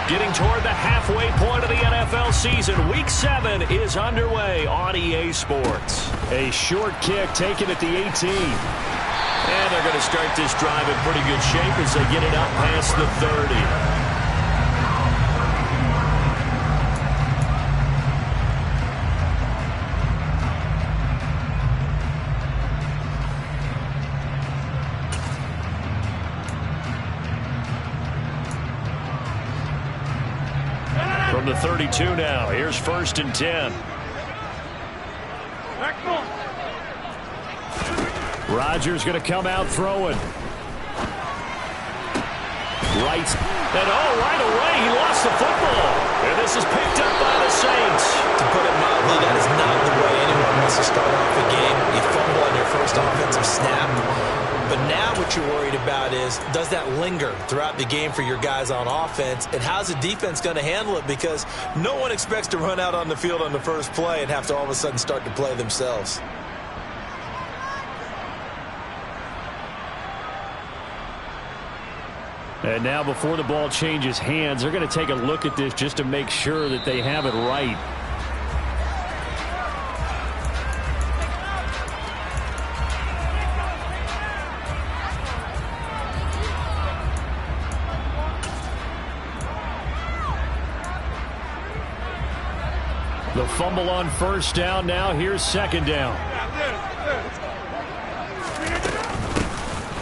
Getting toward the halfway point of the NFL season. Week 7 is underway on EA Sports. A short kick taken at the 18. And they're going to start this drive in pretty good shape as they get it up past the 30. From the 32 now. Here's 1st and 10. Rodgers going to come out throwing. Right. And right away, he lost the football. And this is picked up by the Saints. To put it mildly, that is not the way anyone wants to start off a game. You fumble on your first offensive snap. But now what you're worried about is, does that linger throughout the game for your guys on offense? And how's the defense going to handle it? Because no one expects to run out on the field on the first play and have to all of a sudden start to play themselves. And now before the ball changes hands, they're going to take a look at this just to make sure that they have it right. The fumble on 1st down. Now here's 2nd down.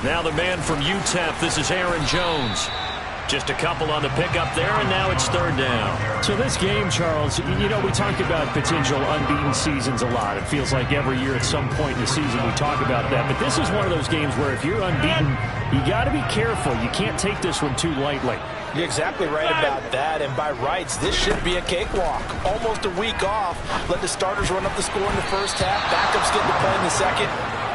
Now the man from UTEP, this is Aaron Jones. Just a couple on the pickup there, and now it's 3rd down. So this game, Charles, you know, we talk about potential unbeaten seasons a lot. It feels like every year at some point in the season we talk about that. But this is one of those games where if you're unbeaten, you got to be careful. You can't take this one too lightly. You're exactly right about that, and by rights, this should be a cakewalk. Almost a week off. Let the starters run up the score in the first half. Backups get to play in the second.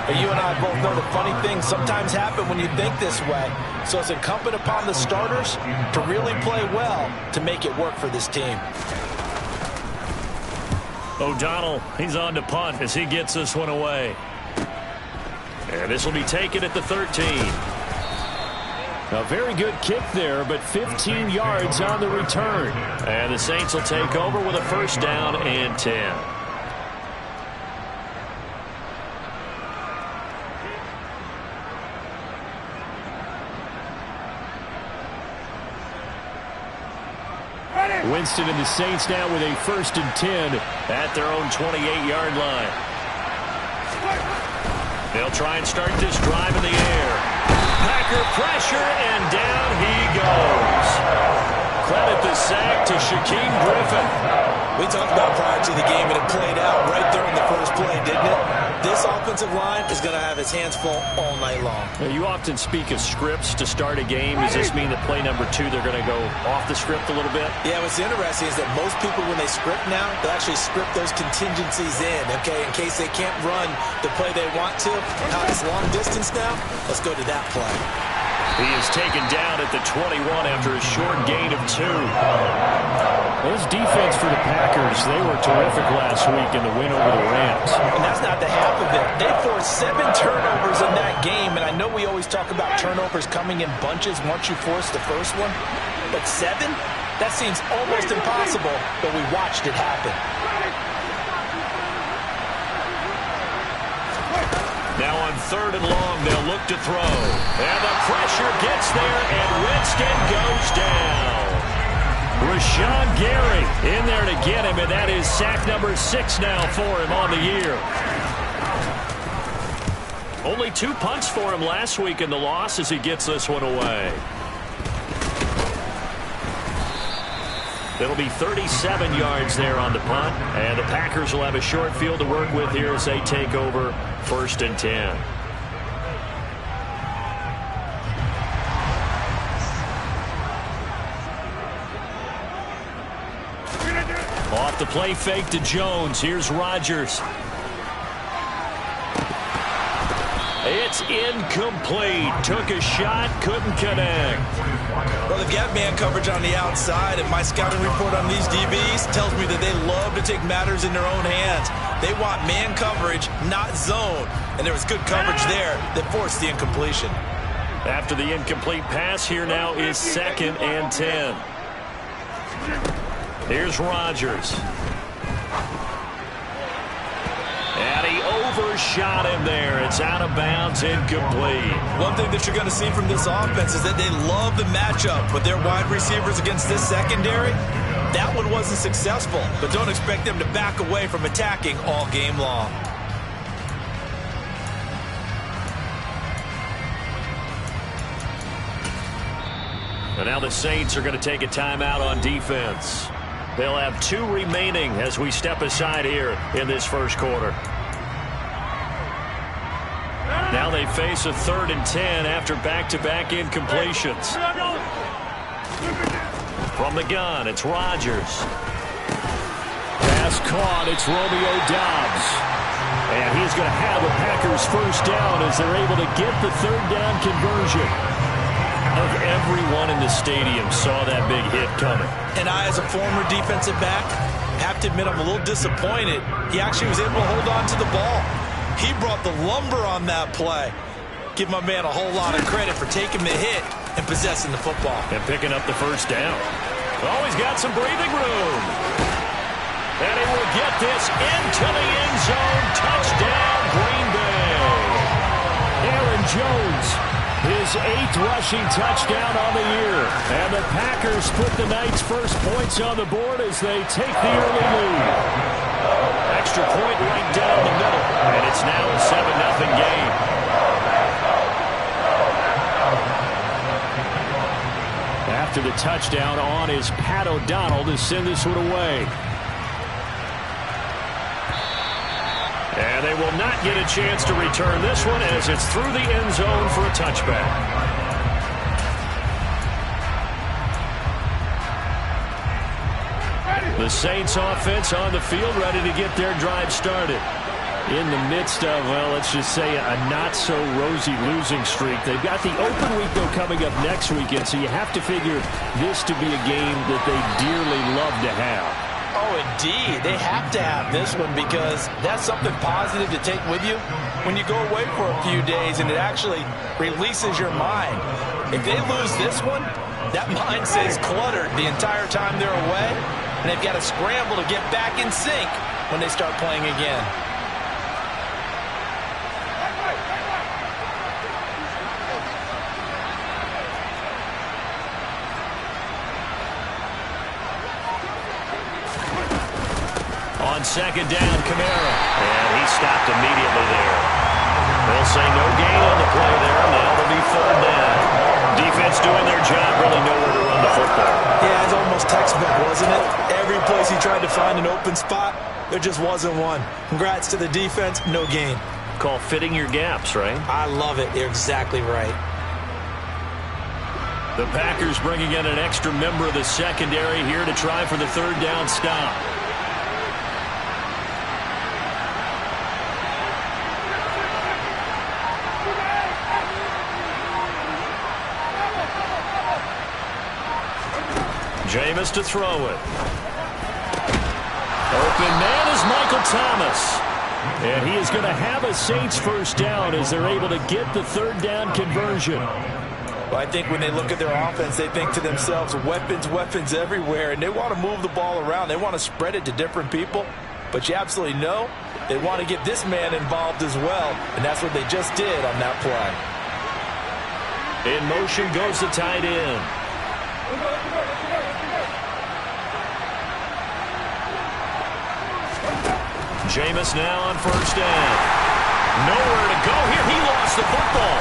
And you and I both know the funny things sometimes happen when you think this way. So it's incumbent upon the starters to really play well to make it work for this team. O'Donnell, he's on to punt as he gets this one away. And this will be taken at the 13. A very good kick there, but 15 yards on the return. And the Saints will take over with a 1st down and 10. Winston and the Saints now with a 1st and 10 at their own 28-yard line. They'll try and start this drive in the air. Packer pressure, and down he goes. Credit the sack to Shaquem Griffin. We talked about prior to the game, and it played out right there in the first play, didn't it? This offensive line is going to have its hands full all night long. Now, you often speak of scripts to start a game. Does this mean that play number 2, they're going to go off the script a little bit? Yeah, what's interesting is that most people, when they script now, they actually script those contingencies in, okay, in case they can't run the play they want to. Now it's long distance now. Let's go to that play. He is taken down at the 21 after a short gain of 2. Those defense for the Packers, they were terrific last week in the win over the Rams. And that's not the half of it. They forced 7 turnovers in that game, and I know we always talk about turnovers coming in bunches once you force the first one, but 7? That seems almost impossible, but we watched it happen. Now on 3rd and long, they'll look to throw. And the pressure gets there, and Winston goes down. Rashawn Gary in there to get him, and that is sack number 6 now for him on the year. Only 2 punts for him last week in the loss as he gets this one away. It'll be 37 yards there on the punt, and the Packers will have a short field to work with here as they take over 1st and 10. Off the play fake to Jones. Here's Rodgers. It's incomplete. Took a shot, couldn't connect. Well, they've got man coverage on the outside, and my scouting report on these DBs tells me that they love to take matters in their own hands. They want man coverage, not zone. And there was good coverage there that forced the incompletion. After the incomplete pass, here now is 2nd and 10. Here's Rodgers. And he overshot him there. It's out of bounds, incomplete. One thing that you're going to see from this offense is that they love the matchup with their wide receivers against this secondary. That one wasn't successful, but don't expect them to back away from attacking all game long. And now the Saints are going to take a timeout on defense. They'll have 2 remaining as we step aside here in this first quarter. Now they face a 3rd and 10 after back-to-back incompletions. From the gun, it's Rodgers. Pass caught, it's Romeo Doubs. And he's going to have the Packers first down as they're able to get the 3rd down conversion. Of everyone in the stadium saw that big hit coming. And I, as a former defensive back, have to admit I'm a little disappointed. He actually was able to hold on to the ball. He brought the lumber on that play. Give my man a whole lot of credit for taking the hit and possessing the football. And picking up the first down. Oh, he's got some breathing room. And he will get this into the end zone. Touchdown, Green Bay. Aaron Jones, his 8th rushing touchdown on the year. And the Packers put the Knights' first points on the board as they take the early lead. Extra point right down the middle. And it's now a 7-0 game. After the touchdown on is Pat O'Donnell to send this one away. And they will not get a chance to return this one as it's through the end zone for a touchback. The Saints offense on the field ready to get their drive started. In the midst of, well, let's just say a not-so-rosy losing streak. They've got the open week, though, coming up next weekend, so you have to figure this to be a game that they dearly love to have. Oh, indeed. They have to have this one because that's something positive to take with you when you go away for a few days, and it actually releases your mind. If they lose this one, that mind stays cluttered the entire time they're away, and they've got to scramble to get back in sync when they start playing again. On second down, Kamara. And he stopped immediately there. They'll say no gain on the play there. Now it'll be 3rd down. Defense doing their job, really know where to run the football. Yeah, it's almost textbook, wasn't it? Every place he tried to find an open spot, there just wasn't one. Congrats to the defense, no gain. Call fitting your gaps, right? I love it. You're exactly right. The Packers bringing in an extra member of the secondary here to try for the 3rd down stop. Jameis to throw it. Open man is Michael Thomas. And he is going to have a Saints first down as they're able to get the 3rd down conversion. Well, I think when they look at their offense, they think to themselves, weapons, weapons everywhere, and they want to move the ball around. They want to spread it to different people, but you absolutely know they want to get this man involved as well, and that's what they just did on that play. In motion goes the tight end. Jameis now on first down. Nowhere to go here. He lost the football.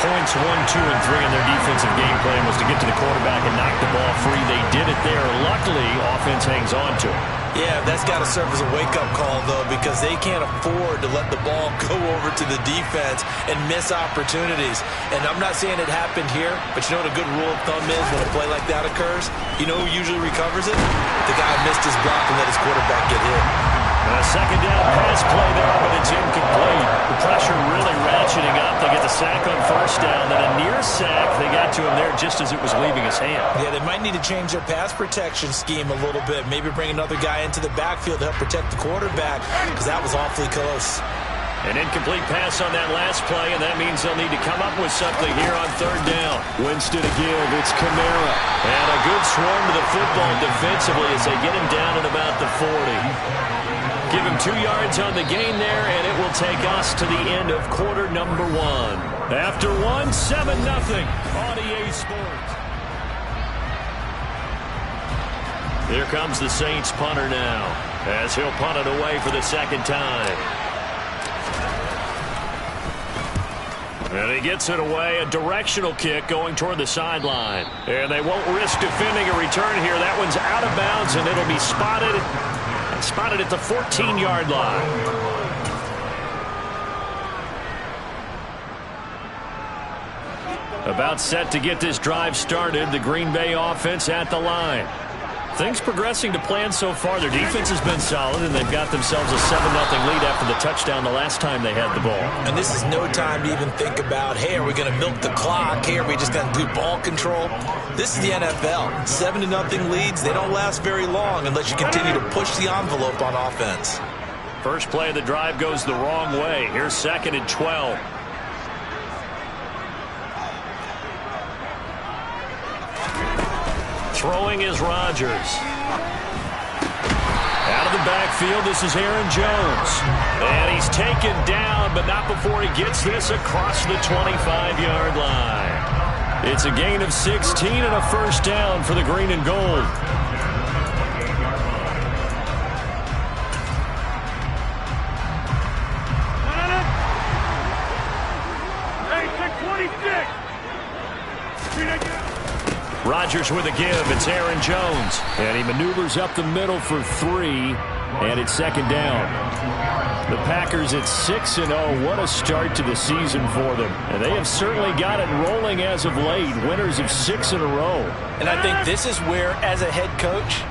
Points 1, 2, and 3 in their defensive game plan was to get to the quarterback and knock the ball free. They did it there. Luckily, offense hangs on to it. Yeah, that's got to serve as a wake-up call, though, because they can't afford to let the ball go over to the defense and miss opportunities. And I'm not saying it happened here, but you know what a good rule of thumb is when a play like that occurs? You know who usually recovers it? The guy who missed his block and let his quarterback get hit. A second down pass play there, but it's incomplete. The pressure really ratcheting up. They get the sack on first down, then a near sack. They got to him there just as it was leaving his hand. Yeah, they might need to change their pass protection scheme a little bit. Maybe bring another guy into the backfield to help protect the quarterback, because that was awfully close. An incomplete pass on that last play, and that means they'll need to come up with something here on third down. Winston to give. It's Kamara. And a good swarm to the football defensively as they get him down at about the 40. Give him 2 yards on the gain there, and it will take us to the end of quarter number 1. After 1, 7-0 on EA Sports. Here comes the Saints punter now, as he'll punt it away for the second time. And he gets it away, a directional kick going toward the sideline. And they won't risk defending a return here. That one's out of bounds, and it'll be spotted at the 14-yard line. About set to get this drive started, the Green Bay offense at the line. Things progressing to plan so far. Their defense has been solid, and they've got themselves a 7-0 lead after the touchdown the last time they had the ball. And this is no time to even think about, hey, are we going to milk the clock? Hey, are we just going to do ball control? This is the NFL. 7-0 leads, they don't last very long unless you continue to push the envelope on offense. First play of the drive goes the wrong way. Here's 2nd and 12. Throwing is Rodgers. Out of the backfield, this is Aaron Jones. And he's taken down, but not before he gets this across the 25-yard line. It's a gain of 16 and a first down for the green and gold. Rodgers with a give. It's Aaron Jones. And he maneuvers up the middle for 3. And it's 2nd down. The Packers at 6-0. What a start to the season for them. And they have certainly got it rolling as of late. Winners of 6 in a row. And I think this is where, as a head coach,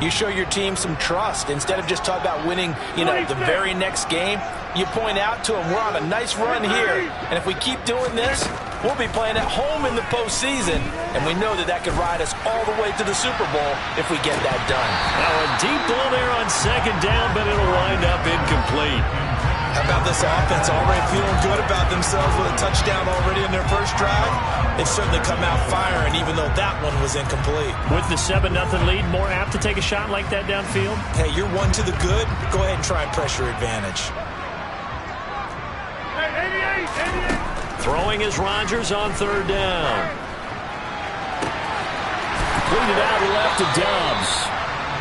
you show your team some trust. Instead of just talking about winning, the very next game, you point out to them, we're on a nice run here. And if we keep doing this, we'll be playing at home in the postseason, and we know that could ride us all the way to the Super Bowl if we get that done. Now a deep ball there on 2nd down, but it'll wind up incomplete. How about this offense already feeling good about themselves with a touchdown already in their first drive? They've certainly come out firing, even though that one was incomplete. With the 7-0 lead, more apt to take a shot like that downfield? Hey, you're one to the good. Go ahead and try and pressure advantage. Throwing is Rodgers on 3rd down. Completed out left to Dobbs.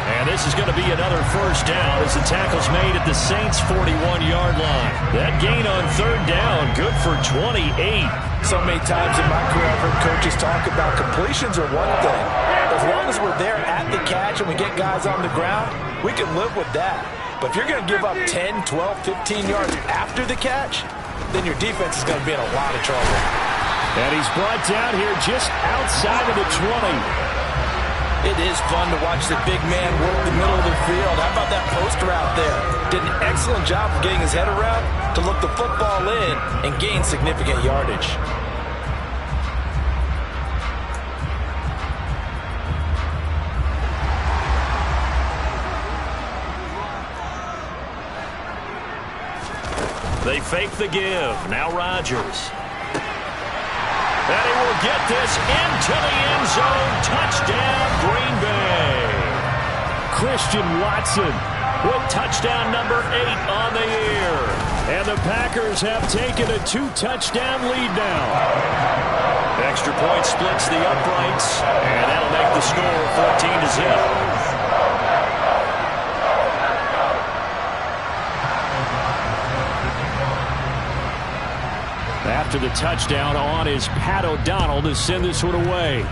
And this is going to be another first down as the tackle's made at the Saints' 41-yard line. That gain on 3rd down, good for 28. So many times in my career, I've heard coaches talk about completions are one thing. As long as we're there at the catch and we get guys on the ground, we can live with that. But if you're going to give up 10, 12, 15 yards after the catch, then your defense is going to be in a lot of trouble. And he's brought down here just outside of the 20. It is fun to watch the big man work the middle of the field. How about that post route there? Did an excellent job of getting his head around to look the football in and gain significant yardage. They fake the give. Now Rodgers. And he will get this into the end zone. Touchdown, Green Bay. Christian Watson with touchdown number 8 on the year. And the Packers have taken a 2-touchdown lead now. Extra point splits the uprights, and that'll make the score 14-0. After the touchdown on is Pat O'Donnell to send this one away.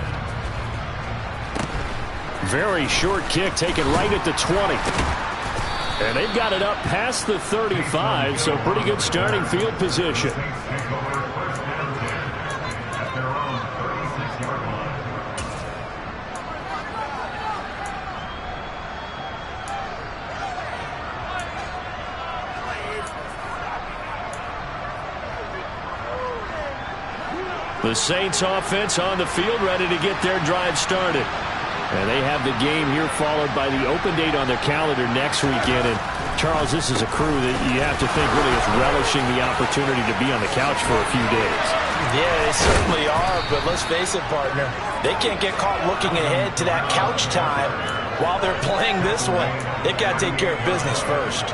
Very short kick taken right at the 20. And they've got it up past the 35, so pretty good starting field position. The Saints offense on the field ready to get their drive started. And they have the game here followed by the open date on their calendar next weekend. And Charles, this is a crew that you have to think really is relishing the opportunity to be on the couch for a few days. Yeah, they certainly are, but let's face it, partner. They can't get caught looking ahead to that couch time while they're playing this one. They've got to take care of business first.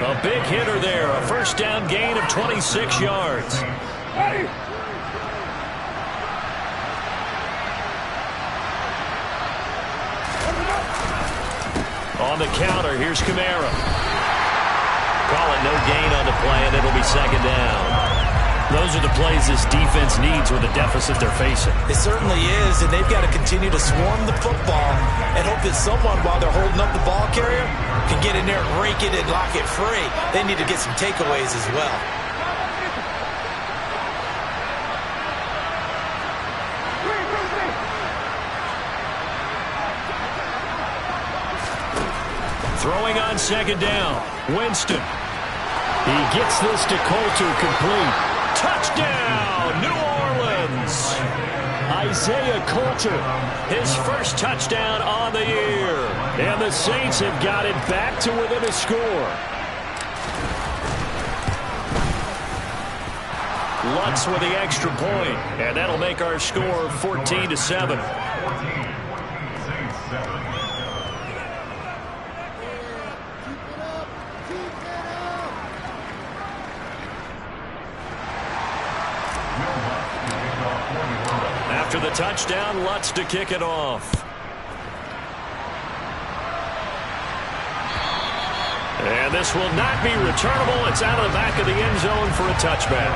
A big hitter there, a first down gain of 26 yards. On the counter, here's Kamara. Call it no gain on the play, and it'll be second down. Those are the plays this defense needs with the deficit they're facing. It certainly is, and they've got to continue to swarm the football and hope that someone, while they're holding up the ball carrier, can get in there and rake it and lock it free. They need to get some takeaways as well. Throwing on second down, Winston. He gets this to Coulter, complete. Touchdown, New Orleans. Isaiah Coulter, his first touchdown on the year. And the Saints have got it back to within a score. Lutz with the extra point, and that'll make our score 14-7. After the touchdown, Lutz to kick it off. And this will not be returnable. It's out of the back of the end zone for a touchback.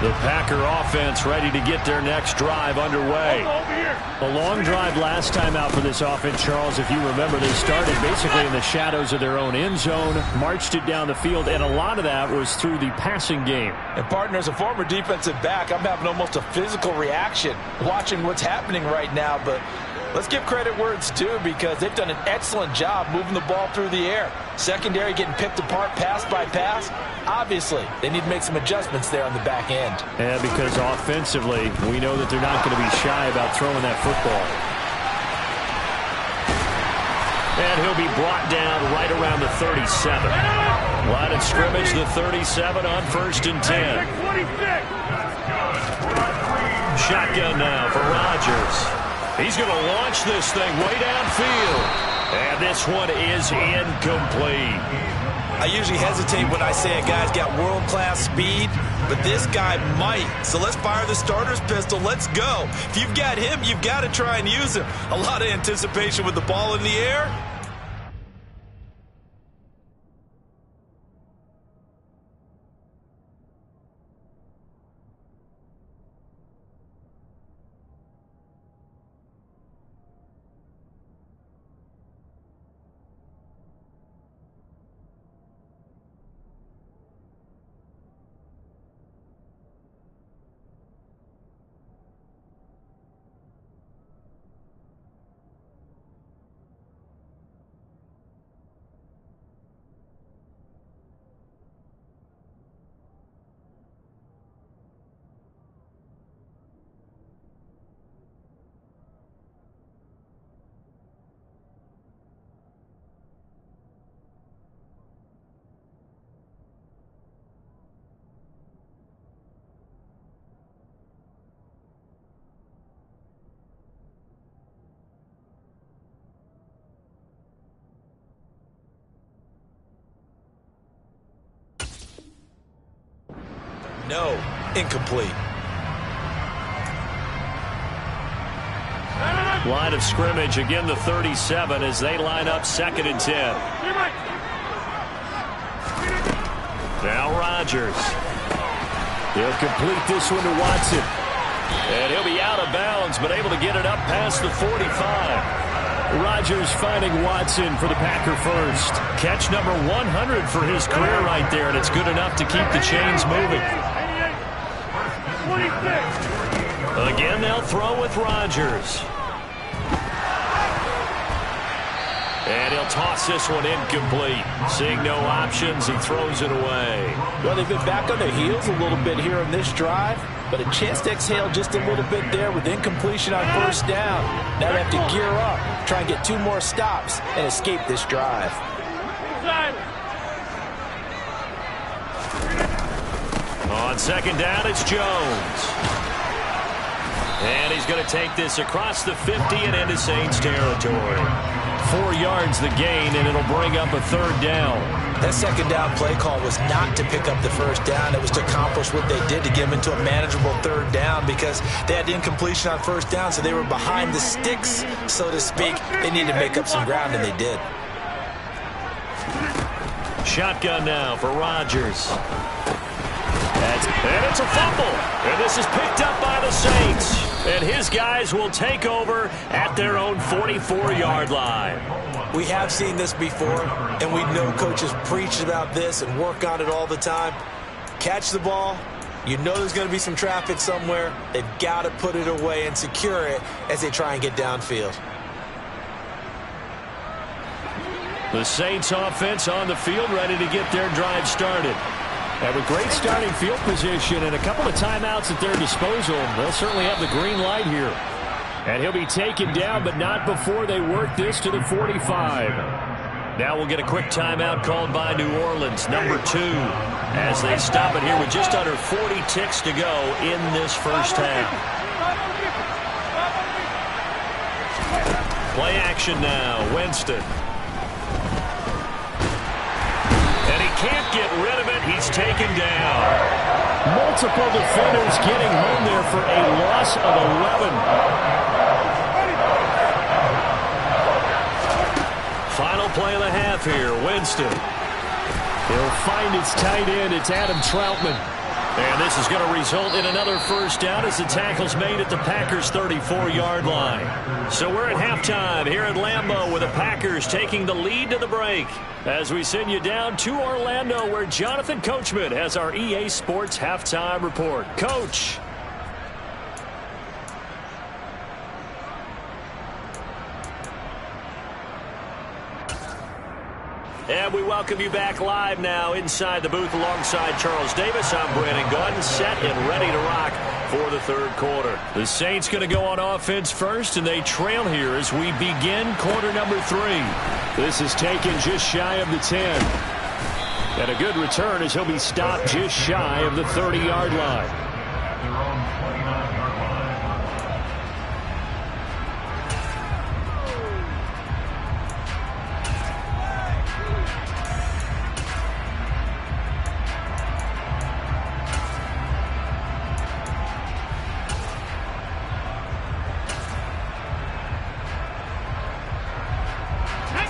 The Packer offense ready to get their next drive underway. A long drive last time out for this offense, Charles. If you remember, they started basically in the shadows of their own end zone, marched it down the field, and a lot of that was through the passing game. And partner, as a former defensive back, I'm having almost a physical reaction watching what's happening right now, but let's give credit where it's due because they've done an excellent job moving the ball through the air. Secondary getting picked apart pass by pass. Obviously, they need to make some adjustments there on the back end. Yeah, because offensively, we know that they're not going to be shy about throwing that football. And he'll be brought down right around the 37. Line of scrimmage, the 37 on 1st and 10. Shotgun now for Rodgers. He's going to launch this thing way downfield. And this one is incomplete. I usually hesitate when I say a guy's got world-class speed, but this guy might. So let's fire the starter's pistol. Let's go. If you've got him, you've got to try and use him. A lot of anticipation with the ball in the air. No, incomplete. Line of scrimmage, again the 37 as they line up 2nd and 10. Now Rodgers. He'll complete this one to Watson. And he'll be out of bounds, but able to get it up past the 45. Rodgers finding Watson for the Packer first. Catch number 100 for his career right there, and it's good enough to keep the chains moving. Again, they'll throw with Rodgers. And he'll toss this one incomplete. Seeing no options, he throws it away. Well, they've been back on their heels a little bit here in this drive, but a chance to exhale just a little bit there with incompletion on first down. Now they have to gear up, try and get 2 more stops, and escape this drive. On second down, it's Jones. And he's going to take this across the 50 and into Saints territory. 4 yards the gain, and it'll bring up a third down. That second down play call was not to pick up the first down. It was to accomplish what they did to get them into a manageable third down because they had incompletion on first down, so they were behind the sticks, so to speak. They needed to make up some ground, and they did. Shotgun now for Rodgers. And it's a fumble. And this is picked up by the Saints. And his guys will take over at their own 44-yard line. We have seen this before, and we know coaches preach about this and work on it all the time. Catch the ball. You know there's going to be some traffic somewhere. They've got to put it away and secure it as they try and get downfield. The Saints offense on the field ready to get their drive started. Have a great starting field position and a couple of timeouts at their disposal. They'll certainly have the green light here. And he'll be taken down, but not before they work this to the 45. Now we'll get a quick timeout called by New Orleans, number 2, as they stop it here with just under 40 ticks to go in this first half. Play action now, Winston. Can't get rid of it. He's taken down. Multiple defenders getting home there for a loss of 11. Final play of the half here. Winston. He'll find its tight end. It's Adam Troutman. And this is going to result in another first down as the tackle's made at the Packers' 34-yard line. So we're at halftime here at Lambeau with the Packers taking the lead to the break. As we send you down to Orlando where Jonathan Coachman has our EA Sports halftime report. Coach. And we welcome you back live now inside the booth alongside Charles Davis. I'm Brandon Gaudin, set and ready to rock for the third quarter. The Saints going to go on offense first, and they trail here as we begin quarter number 3. This is taken just shy of the 10. And a good return as he'll be stopped just shy of the 30-yard line.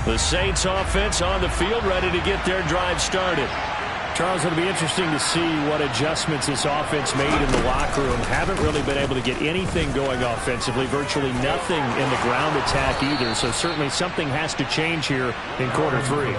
The Saints offense on the field ready to get their drive started. Charles, it'll be interesting to see what adjustments this offense made in the locker room. Haven't really been able to get anything going offensively, virtually nothing in the ground attack either. So certainly something has to change here in quarter 3.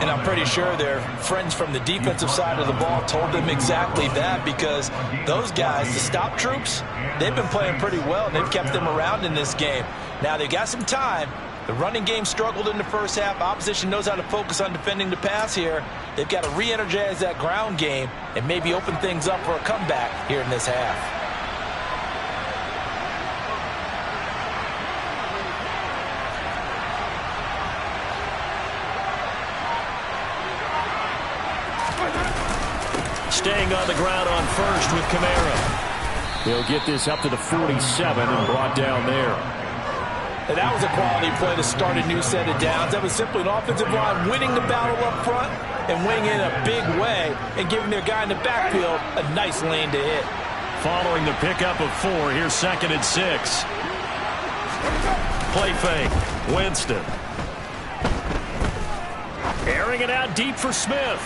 And I'm pretty sure their friends from the defensive side of the ball told them exactly that, because those guys, the stop troops, they've been playing pretty well, and they've kept them around in this game. Now they've got some time. The running game struggled in the first half. Opposition knows how to focus on defending the pass here. They've got to re-energize that ground game and maybe open things up for a comeback here in this half. Staying on the ground on first with Kamara. He'll get this up to the 47 and brought down there. And that was a quality play to start a new set of downs. That was simply an offensive line winning the battle up front and winning in a big way and giving their guy in the backfield a nice lane to hit. Following the pickup of 4, here's 2nd and 6. Play fake. Winston. Airing it out deep for Smith.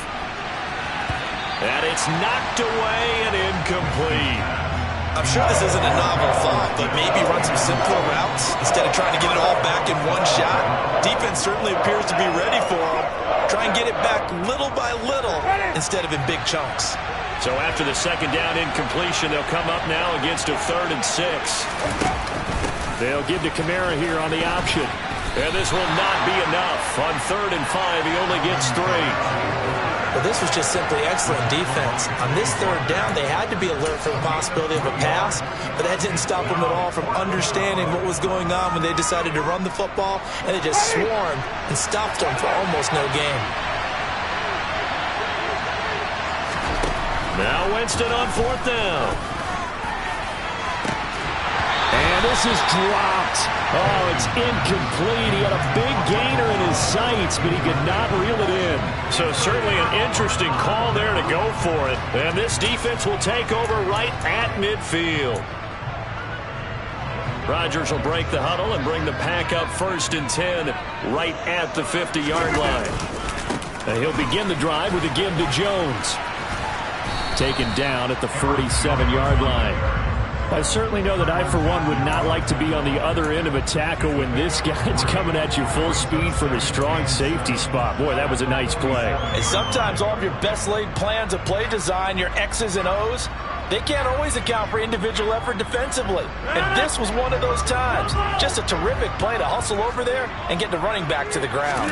And it's knocked away and incomplete. I'm sure this isn't a novel thought, but maybe run some simpler routes instead of trying to get it all back in one shot. Defense certainly appears to be ready for them. Try and get it back little by little instead of in big chunks. So after the second down incompletion, they'll come up now against a 3rd and 6. They'll give to Kamara here on the option. And this will not be enough. On 3rd and 5, he only gets 3. Well, this was just simply excellent defense. On this 3rd down, they had to be alert for the possibility of a pass, but that didn't stop them at all from understanding what was going on when they decided to run the football, and they just swarmed and stopped them for almost no gain. Now Winston on 4th down. And this is dropped. Oh, it's incomplete. He had a big gainer in his sights, but he could not reel it in. So certainly an interesting call there to go for it. And this defense will take over right at midfield. Rodgers will break the huddle and bring the pack up 1st and 10 right at the 50-yard line. And he'll begin the drive with a give to Jones. Taken down at the 47-yard line. I certainly know that I, for one, would not like to be on the other end of a tackle when this guy's coming at you full speed from a strong safety spot. Boy, that was a nice play. And sometimes all of your best laid plans of play design, your X's and O's, they can't always account for individual effort defensively. And this was one of those times. Just a terrific play to hustle over there and get the running back to the ground.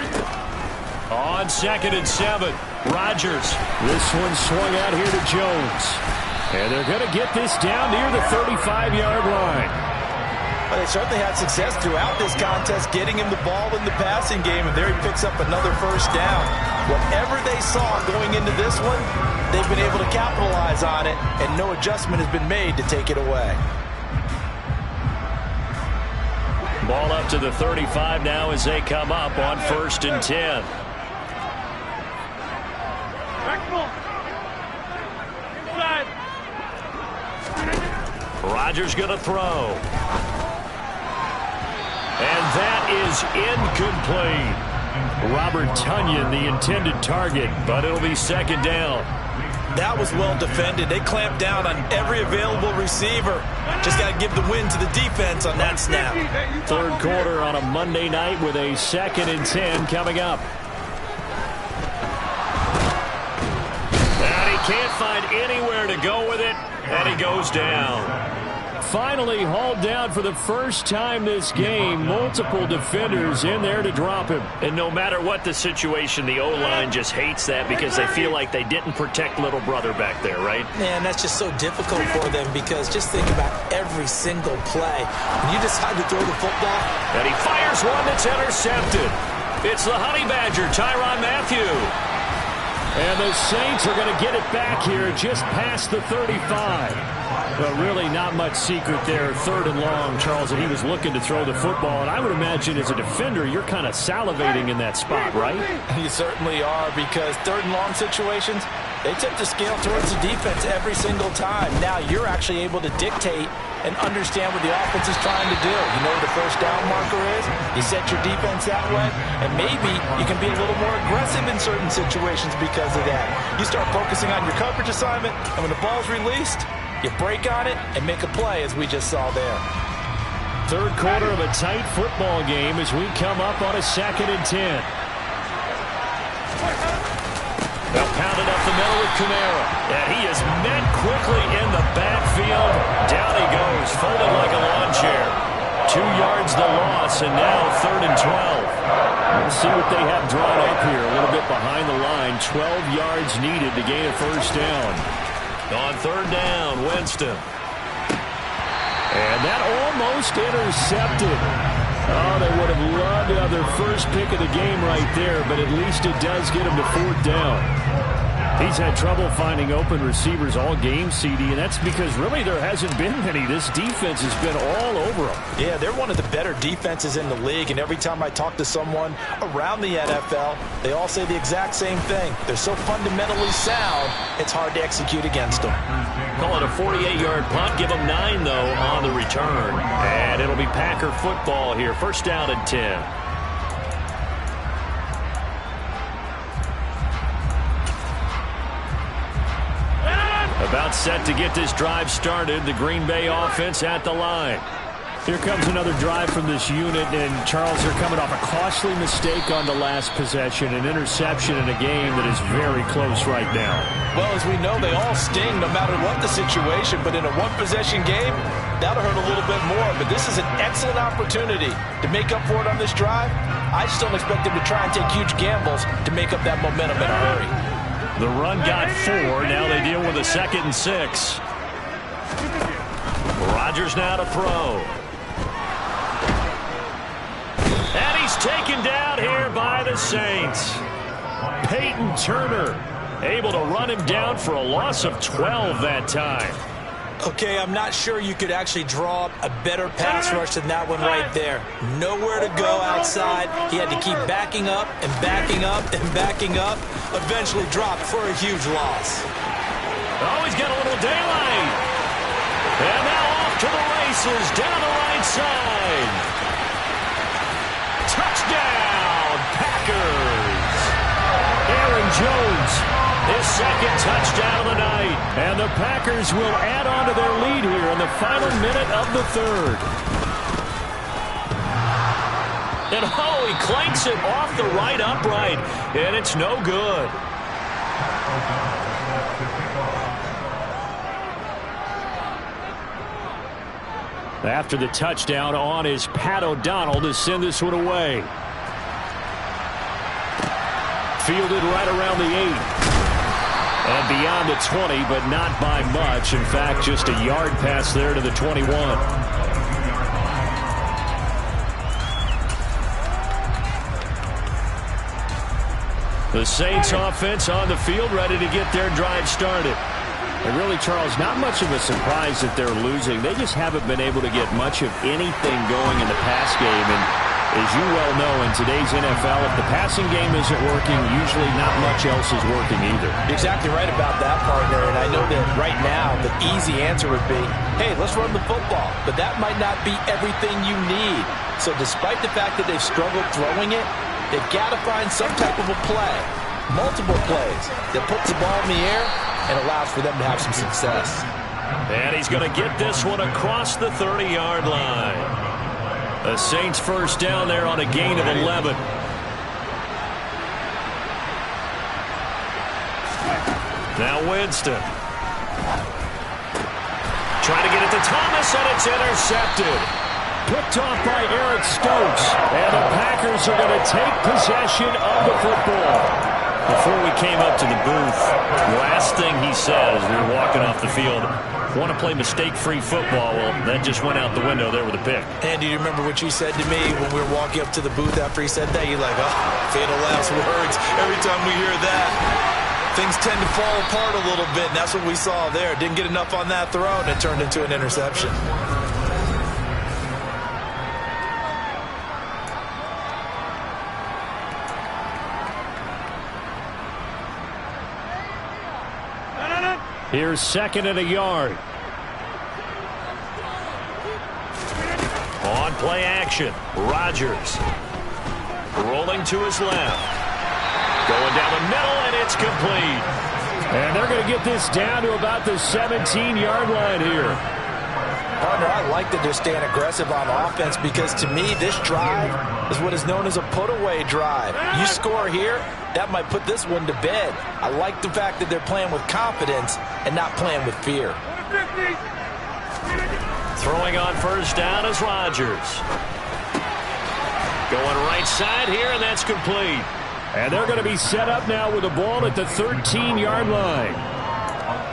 On 2nd and 7, Rodgers. This one swung out here to Jones. And they're going to get this down near the 35-yard line. Well, they certainly had success throughout this contest getting him the ball in the passing game, and there he picks up another 1st down. Whatever they saw going into this one, they've been able to capitalize on it, and no adjustment has been made to take it away. Ball up to the 35 now as they come up on 1st and 10. Rodgers going to throw. And that is incomplete. Robert Tonyan, the intended target, but it'll be 2nd down. That was well defended. They clamped down on every available receiver. Just got to give the win to the defense on that snap. 3rd quarter on a Monday night with a 2nd and 10 coming up. And he can't find anywhere to go with it, and he goes down. Finally hauled down for the first time this game. Multiple defenders in there to drop him. And no matter what the situation, the O-line just hates that because they feel like they didn't protect little brother back there, right? Man, that's just so difficult for them because just think about every single play. When you decide to throw the football. And he fires one that's intercepted. It's the Honey Badger, Tyrann Mathieu. And the Saints are going to get it back here just past the 35. But really not much secret there. 3rd and long, Charles, and he was looking to throw the football. And I would imagine as a defender, you're kind of salivating in that spot, right? You certainly are, because 3rd and long situations, they tip the scale towards the defense every single time. Now you're actually able to dictate and understand what the offense is trying to do. You know where the 1st down marker is. You set your defense that way, and maybe you can be a little more aggressive in certain situations because of that. You start focusing on your coverage assignment, and when the ball's released, you break on it and make a play, as we just saw there. 3rd quarter of a tight football game as we come up on a 2nd and 10. They'll pound it up the middle with Kamara. And he is met quickly in the backfield. Down he goes, folded like a lawn chair. 2 yards the loss, and now 3rd and 12. We'll see what they have drawn up here. A little bit behind the line. 12 yards needed to gain a 1st down. On 3rd down, Winston. And that almost intercepted. Oh, they would have loved to have their first pick of the game right there, but at least it does get them to 4th down. He's had trouble finding open receivers all game, CD, and that's because really there hasn't been many. This defense has been all over them. Yeah, they're one of the better defenses in the league, and every time I talk to someone around the NFL, they all say the exact same thing. They're so fundamentally sound, it's hard to execute against them. Call it a 48-yard punt. Give them 9, though, on the return. And it'll be Packer football here. 1st down and 10. About set to get this drive started. The Green Bay offense at the line. Here comes another drive from this unit, and Charles, they're coming off a costly mistake on the last possession, an interception in a game that is very close right now. Well, as we know, they all sting no matter what the situation, but in a one-possession game, that'll hurt a little bit more. But this is an excellent opportunity to make up for it on this drive. I just don't expect them to try and take huge gambles to make up that momentum in a hurry. The run got 4. Now they deal with a 2nd and 6. Rodgers now to throw. And he's taken down here by the Saints. Peyton Turner able to run him down for a loss of 12 that time. Okay, I'm not sure you could actually draw up a better pass rush than that one right there. Nowhere to go outside. He had to keep backing up and backing up and backing up. Eventually dropped for a huge loss. Oh, he's got a little daylight. And now off to the races down the right side. Touchdown, Packers. Aaron Jones, his 2nd touchdown of the night. And the Packers will add on to their lead here in the final minute of the 3rd. And oh, he clanks it off the right upright, and it's no good. After the touchdown, on is Pat O'Donnell to send this one away. Fielded right around the 8. And beyond the 20, but not by much. In fact, just a yard pass there to the 21. The Saints offense on the field, ready to get their drive started. And really, Charles, not much of a surprise that they're losing. They just haven't been able to get much of anything going in the pass game. And as you well know, in today's NFL, if the passing game isn't working, usually not much else is working either. You're exactly right about that, partner. And I know that right now the easy answer would be, hey, let's run the football. But that might not be everything you need. So despite the fact that they've struggled throwing it, they've got to find some type of a play, multiple plays, that puts the ball in the air and allows for them to have some success. And he's going to get this one across the 30-yard line. The Saints first down there on a gain of 11. Now Winston. Trying to get it to Thomas, and it's intercepted. Picked off by Eric Stokes. And the Packers are going to take possession of the football. Before we came up to the booth, last thing he said as we were walking off the field, want to play mistake-free football. Well, that just went out the window there with a pick. And do you remember what you said to me when we were walking up to the booth after he said that? You're like, oh, fatal last words. Every time we hear that, things tend to fall apart a little bit, and that's what we saw there. Didn't get enough on that throw, and it turned into an interception. Here's 2nd and a yard. On play action, Rodgers rolling to his left. Going down the middle, and it's complete. And they're going to get this down to about the 17-yard line here. Partner, I like that they're staying aggressive on offense because to me, this drive is what is known as a put-away drive. You score here, that might put this one to bed. I like the fact that they're playing with confidence and not playing with fear. Throwing on first down is Rodgers. Going right side here, and that's complete. And they're going to be set up now with the ball at the 13-yard line.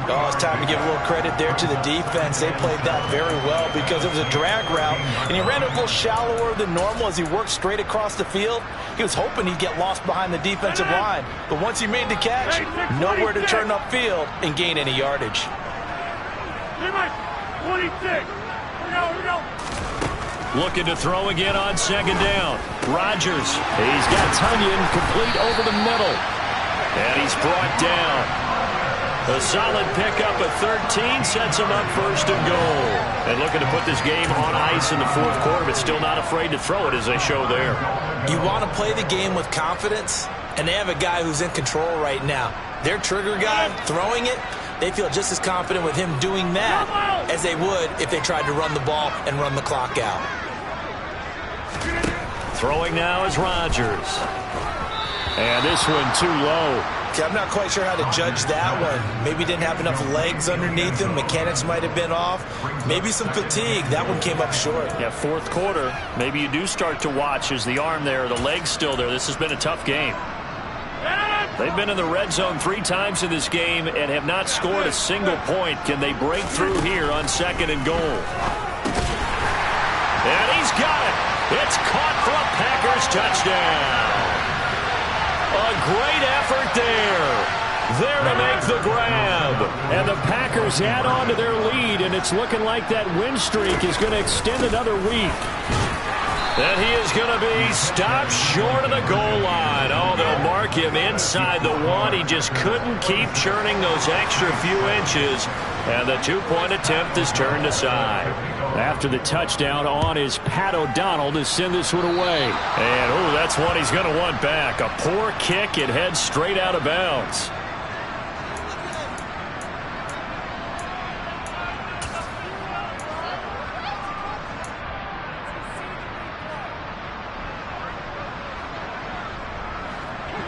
Oh, it's time to give a little credit there to the defense. They played that very well because it was a drag route, and he ran it a little shallower than normal as he worked straight across the field. He was hoping he'd get lost behind the defensive line, but once he made the catch, nowhere to turn upfield and gain any yardage. 26. Looking to throw again on 2nd down. Rodgers. He's got Tunyon complete over the middle. And he's brought down. A solid pickup at 13 sets him up 1st and goal. And looking to put this game on ice in the 4th quarter, but still not afraid to throw it as they show there. You want to play the game with confidence, and they have a guy who's in control right now. Their trigger guy throwing it, they feel just as confident with him doing that as they would if they tried to run the ball and run the clock out. Throwing now is Rodgers. And this one too low. Okay, I'm not quite sure how to judge that one. Maybe didn't have enough legs underneath him. Mechanics might have been off. Maybe some fatigue. That one came up short. Yeah, fourth quarter. Maybe you do start to watch as the arm there, the leg's still there. This has been a tough game. They've been in the red zone 3 times in this game and have not scored a single point. Can they break through here on 2nd and goal? And he's got it. It's caught for a Packers touchdown. A great effort there. There to make the grab. And the Packers add on to their lead, and it's looking like that win streak is going to extend another week. And he is going to be stopped short of the goal line. Oh, they'll mark him inside the 1. He just couldn't keep churning those extra few inches. And the 2-point attempt is turned aside. After the touchdown, on is Pat O'Donnell to send this one away. And, oh, that's one he's going to want back. A poor kick. It heads straight out of bounds.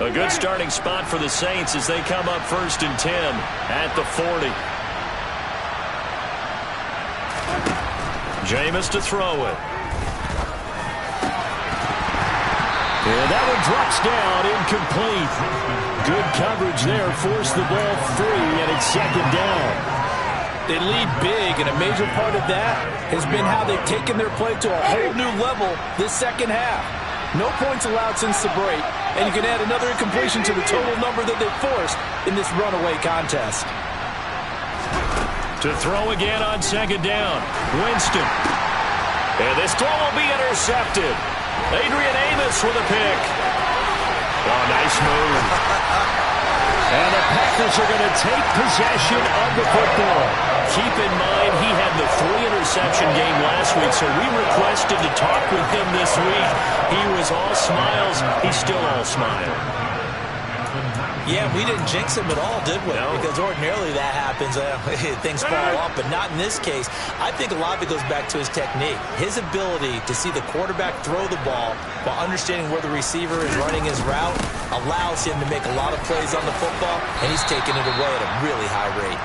A good starting spot for the Saints as they come up 1st and 10 at the 40. Jameis to throw it. And that one drops down, incomplete. Good coverage there, forced the ball free, and it's 2nd down. They lead big, and a major part of that has been how they've taken their play to a whole new level this second half. No points allowed since the break, and you can add another incompletion to the total number that they've forced in this runaway contest. To throw again on 2nd down. Winston. And this throw will be intercepted. Adrian Amos with a pick. Oh, nice move. And the Packers are going to take possession of the football. Keep in mind he had the 3-interception game last week, so we requested to talk with him this week. He was all smiles. He's still all smile. Yeah, we didn't jinx him at all, did we? No. Because ordinarily that happens. Things fall off, but not in this case. I think a lot of it goes back to his technique. His ability to see the quarterback throw the ball while understanding where the receiver is running his route allows him to make a lot of plays on the football, and he's taking it away at a really high rate.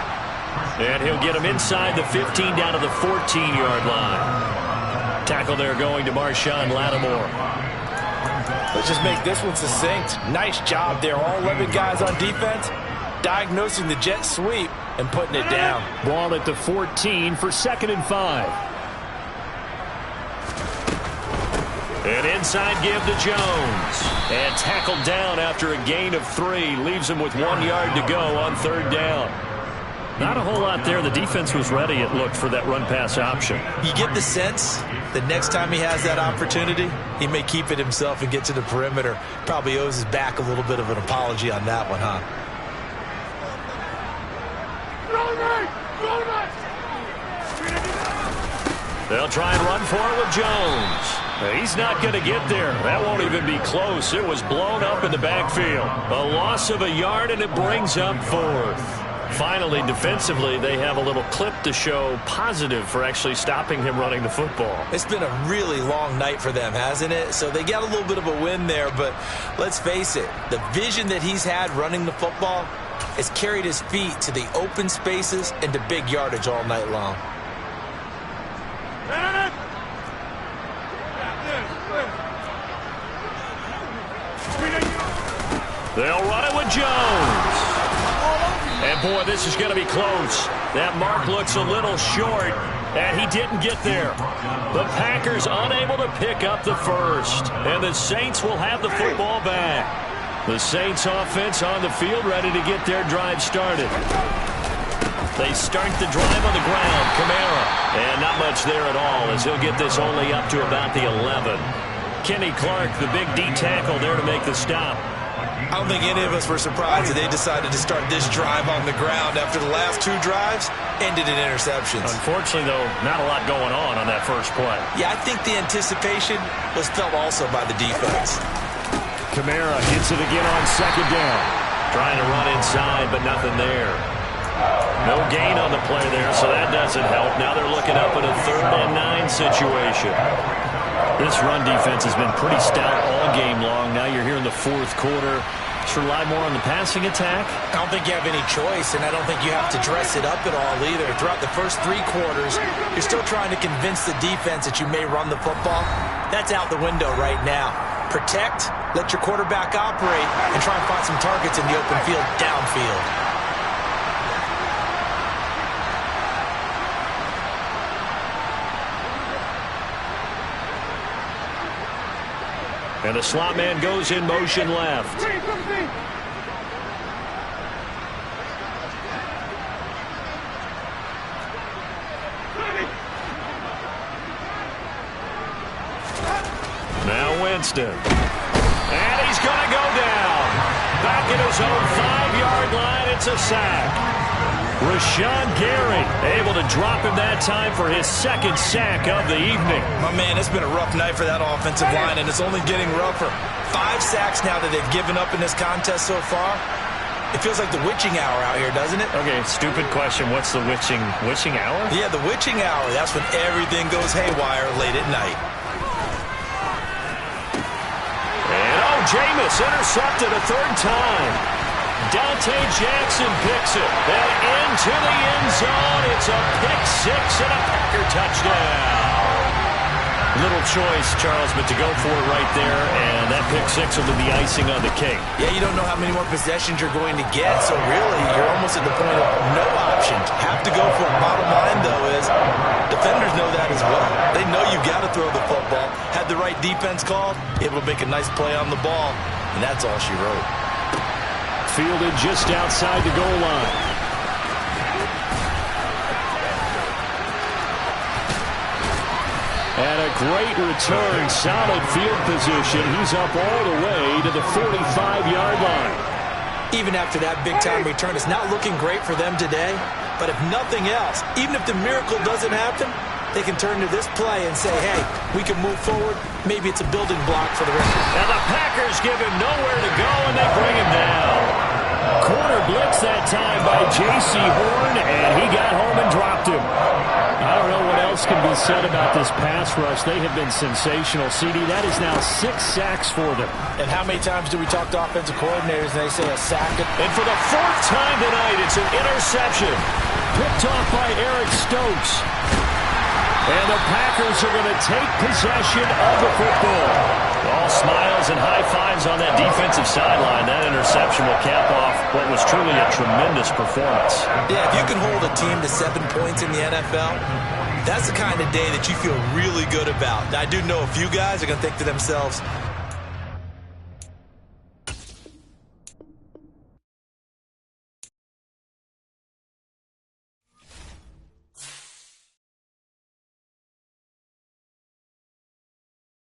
And he'll get him inside the 15 down to the 14-yard line. Tackle there going to Marshawn Lattimore. Let's just make this one succinct. Nice job there. All 11 guys on defense diagnosing the jet sweep and putting it down. Ball at the 14 for 2nd and 5. An inside give to Jones. And tackled down after a gain of 3. Leaves him with 1 yard to go on 3rd down. Not a whole lot there. The defense was ready, it looked, for that run-pass option. You get the sense that next time he has that opportunity, he may keep it himself and get to the perimeter. Probably owes his back a little bit of an apology on that one, huh? They'll try and run for it with Jones. He's not going to get there. That won't even be close. It was blown up in the backfield. A loss of a yard, and it brings up 4th. Finally, defensively, they have a little clip to show positive for actually stopping him running the football. It's been a really long night for them, hasn't it? So they got a little bit of a win there, but let's face it, the vision that he's had running the football has carried his feet to the open spaces and to big yardage all night long. They'll run it with Jones. And, boy, this is going to be close. That mark looks a little short, and he didn't get there. The Packers unable to pick up the first, and the Saints will have the football back. The Saints offense on the field ready to get their drive started. They start the drive on the ground. Kamara. And not much there at all as he'll get this only up to about the 11. Kenny Clark, the big D tackle there to make the stop. I don't think any of us were surprised that they decided to start this drive on the ground after the last 2 drives ended in interceptions. Unfortunately, though, not a lot going on that first play. Yeah, I think the anticipation was felt also by the defense. Kamara hits it again on 2nd down. Trying to run inside, but nothing there. No gain on the play there, so that doesn't help. Now they're looking up at a 3rd and 9 situation. This run defense has been pretty stout all game long. Now you're here in the 4th quarter. Just rely more on the passing attack. I don't think you have any choice, and I don't think you have to dress it up at all either. Throughout the first 3 quarters, you're still trying to convince the defense that you may run the football. That's out the window right now. Protect, let your quarterback operate, and try and find some targets in the open field downfield. And the slot man goes in motion left. Now Winston. And he's going to go down. Back at his own 5-yard line, it's a sack. Rashawn Gary able to drop him that time for his 2nd sack of the evening. My man, it's been a rough night for that offensive line, and it's only getting rougher. 5 sacks now that they've given up in this contest so far. It feels like the witching hour out here, doesn't it? Okay, stupid question. What's the witching hour? Yeah, the witching hour. That's when everything goes haywire late at night. And Jameis intercepted a 3rd time. Dante Jackson picks it. And into the end zone. It's a pick 6 and a Packer touchdown. Little choice, Charles, but to go for it right there, and that pick 6 will be the icing on the cake. Yeah, you don't know how many more possessions you're going to get, so really you're almost at the point of no options. Have to go for it. Bottom line, though, is defenders know that as well. They know you've got to throw the football. Had the right defense called, able to make a nice play on the ball, and that's all she wrote. Fielded just outside the goal line. And a great return, solid field position. He's up all the way to the 45-yard line. Even after that big-time return, it's not looking great for them today. But if nothing else, even if the miracle doesn't happen, they can turn to this play and say, hey, we can move forward. Maybe it's a building block for the rest of it. And the Packers give him nowhere to go, and they bring him down. Corner blitz that time by J.C. Horn, and he got home and dropped him. I don't know what else can be said about this pass rush. They have been sensational. CD, that is now 6 sacks for them. And how many times do we talk to offensive coordinators and they say a sack? And for the 4th time tonight, it's an interception. Picked off by Eric Stokes. And the Packers are going to take possession of the football. All smiles and high fives on that defensive sideline. That interception will cap off what was truly a tremendous performance. Yeah, if you can hold a team to 7 points in the NFL, that's the kind of day that you feel really good about. I do know a few guys are going to think to themselves,